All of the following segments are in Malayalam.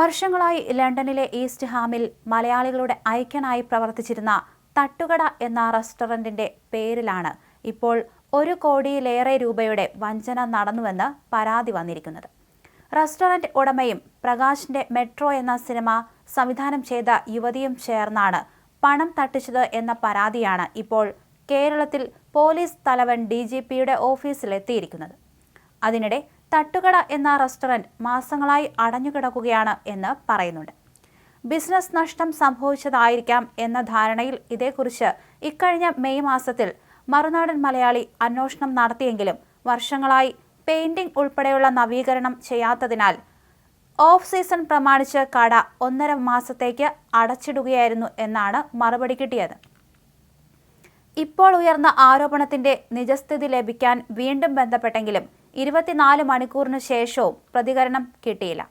വർഷങ്ങളായി ലണ്ടനിലെ ഈസ്റ്റ് ഹാമിൽ മലയാളികളുടെ ഐക്യനായി പ്രവർത്തിച്ചിരുന്ന തട്ടുകട എന്ന റെസ്റ്റോറന്റിന്റെ പേരിലാണ് ഇപ്പോൾ 1 കോടിയിലേറെ രൂപയുടെ വഞ്ചന നടന്നുവെന്ന് പരാതി വന്നിരിക്കുന്നത്. റെസ്റ്റോറന്റ് ഉടമയും പ്രകാശിന്റെ മെട്രോ എന്ന സിനിമ സംവിധാനം ചെയ്ത യുവതിയും ചേർന്നാണ് പണം തട്ടിച്ചത് എന്ന പരാതിയാണ് ഇപ്പോൾ കേരളത്തിൽ പോലീസ് തലവൻ DGPയുടെ ഓഫീസിലെത്തിയിരിക്കുന്നത്. അതിനിടെ തട്ടുകട എന്ന റെസ്റ്റോറന്റ് മാസങ്ങളായി അടഞ്ഞുകിടക്കുകയാണ് എന്ന് പറയുന്നുണ്ട്. ബിസിനസ് നഷ്ടം സംഭവിച്ചതായിരിക്കാം എന്ന ധാരണയിൽ ഇതേക്കുറിച്ച് ഇക്കഴിഞ്ഞ മെയ് മാസത്തിൽ മറുനാടൻ മലയാളി അന്വേഷണം നടത്തിയെങ്കിലും വർഷങ്ങളായി പെയിന്റിംഗ് ഉൾപ്പെടെയുള്ള നവീകരണം ചെയ്യാത്തതിനാൽ ഓഫ് സീസൺ പ്രമാണിച്ച് കട 1.5 മാസത്തേക്ക് അടച്ചിടുകയായിരുന്നു എന്നാണ് മറുപടി കിട്ടിയത്. ഇപ്പോൾ ഉയർന്ന ആരോപണത്തിന്റെ നിജസ്ഥിതി ലഭിക്കാൻ വീണ്ടും ബന്ധപ്പെട്ടെങ്കിലും 24 മണിക്കൂറിന് ശേഷവും പ്രതികരണം കിട്ടിയില്ല.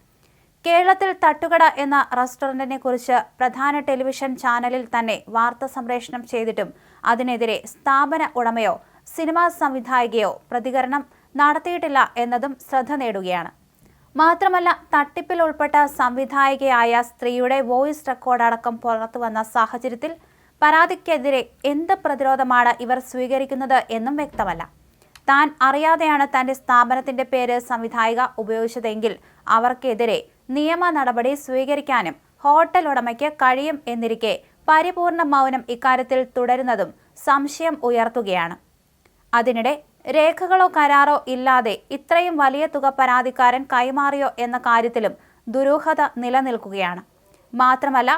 കേരളത്തിൽ തട്ടുകട എന്ന റെസ്റ്റോറന്റിനെ കുറിച്ച് പ്രധാന ടെലിവിഷൻ ചാനലിൽ തന്നെ വാർത്ത സംപ്രേഷണം ചെയ്തിട്ടും അതിനെതിരെ സ്ഥാപന ഉടമയോ സിനിമാ സംവിധായകയോ പ്രതികരണം നടത്തിയിട്ടില്ല എന്നതും ശ്രദ്ധ നേടുകയാണ്. മാത്രമല്ല, തട്ടിപ്പിൽ ഉൾപ്പെട്ട സംവിധായികയായ സ്ത്രീയുടെ വോയിസ് റെക്കോർഡ് അടക്കം പുറത്തുവന്ന സാഹചര്യത്തിൽ പരാതിക്കെതിരെ എന്ത് പ്രതിരോധമാണ് ഇവർ സ്വീകരിക്കുന്നത് എന്നും വ്യക്തമല്ല. താൻ അറിയാതെയാണ് തന്റെ സ്ഥാപനത്തിന്റെ പേര് സംവിധായിക ഉപയോഗിച്ചതെങ്കിൽ അവർക്കെതിരെ നിയമ നടപടി സ്വീകരിക്കാനും ഹോട്ടൽ ഉടമയ്ക്ക് കഴിയും എന്നിരിക്കെ പരിപൂർണ മൗനം ഇക്കാര്യത്തിൽ തുടരുന്നതും സംശയം ഉയർത്തുകയാണ്. അതിനിടെ രേഖകളോ കരാറോ ഇല്ലാതെ ഇത്രയും വലിയ തുക പരാതിക്കാരൻ കൈമാറിയോ എന്ന കാര്യത്തിലും ദുരൂഹത നിലനിൽക്കുകയാണ്. മാത്രമല്ല,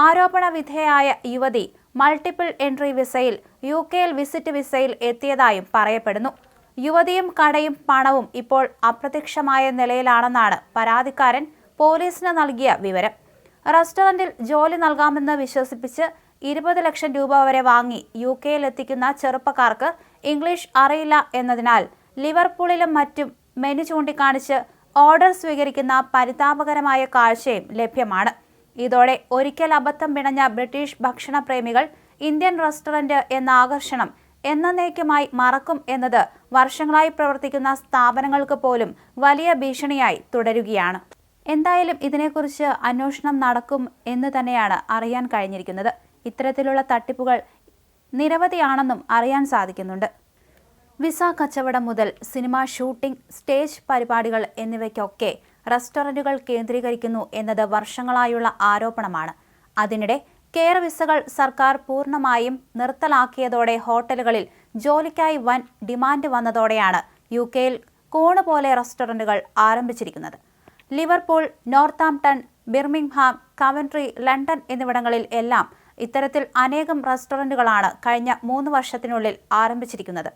ആരോപണ വിധേയയായ യുവതി മൾട്ടിപ്പിൾ എൻട്രി വിസയിൽ UK വിസിറ്റ് വിസയിൽ എത്തിയതായും പറയപ്പെടുന്നു. യുവതിയും കടയും പണവും ഇപ്പോൾ അപ്രത്യക്ഷമായ നിലയിലാണെന്നാണ് പരാതിക്കാരൻ പോലീസിന് നൽകിയ വിവരം. റെസ്റ്റോറന്റിൽ ജോലി നൽകാമെന്ന് വിശ്വസിപ്പിച്ച് 20 ലക്ഷം രൂപ വരെ വാങ്ങി UK എത്തിക്കുന്ന ചെറുപ്പക്കാർക്ക് ഇംഗ്ലീഷ് അറിയില്ല എന്നതിനാൽ ലിവർപൂളിലും മറ്റും മെനു ചൂണ്ടിക്കാണിച്ച് ഓർഡർ സ്വീകരിക്കുന്ന പരിതാപകരമായ കാഴ്ചയും ലഭ്യമാണ്. ഇതോടെ ഒരിക്കൽ അബദ്ധം പിണഞ്ഞ ബ്രിട്ടീഷ് ഭക്ഷണപ്രേമികൾ ഇന്ത്യൻ റെസ്റ്റോറന്റ് എന്ന ആകർഷണം എന്നേക്കുമായി മറക്കും എന്നത് വർഷങ്ങളായി പ്രവർത്തിക്കുന്ന സ്ഥാപനങ്ങൾക്ക് പോലും വലിയ ഭീഷണിയായി തുടരുകയാണ്. എന്തായാലും ഇതിനെക്കുറിച്ച് അന്വേഷണം നടക്കും എന്ന് തന്നെയാണ് അറിയാൻ കഴിഞ്ഞിരിക്കുന്നത്. ഇത്തരത്തിലുള്ള തട്ടിപ്പുകൾ നിരവധിയാണെന്നും അറിയാൻ സാധിക്കുന്നുണ്ട്. വിസ കച്ചവടം മുതൽ സിനിമ ഷൂട്ടിംഗ്, സ്റ്റേജ് പരിപാടികൾ എന്നിവയ്ക്കൊക്കെ റെസ്റ്റോറന്റുകൾ കേന്ദ്രീകരിക്കുന്നു എന്നത് വർഷങ്ങളായുള്ള ആരോപണമാണ്. അതിനിടെ കെയർ വിസകൾ സർക്കാർ പൂർണ്ണമായും നിർത്തലാക്കിയതോടെ ഹോട്ടലുകളിൽ ജോലിക്കായി വൻ ഡിമാൻഡ് വന്നതോടെയാണ് UK കൂണ് പോലെ റെസ്റ്റോറന്റുകൾ ആരംഭിച്ചിരിക്കുന്നത്. Liverpool, Northampton, Birmingham, Coventry, London എന്നിവിടങ്ങളിൽ എല്ലാം ഇത്തരത്തിൽ അനേകം റെസ്റ്റോറന്റുകളാണ് കഴിഞ്ഞ 3 വർഷത്തിനുള്ളിൽ ആരംഭിച്ചിരിക്കുന്നത്.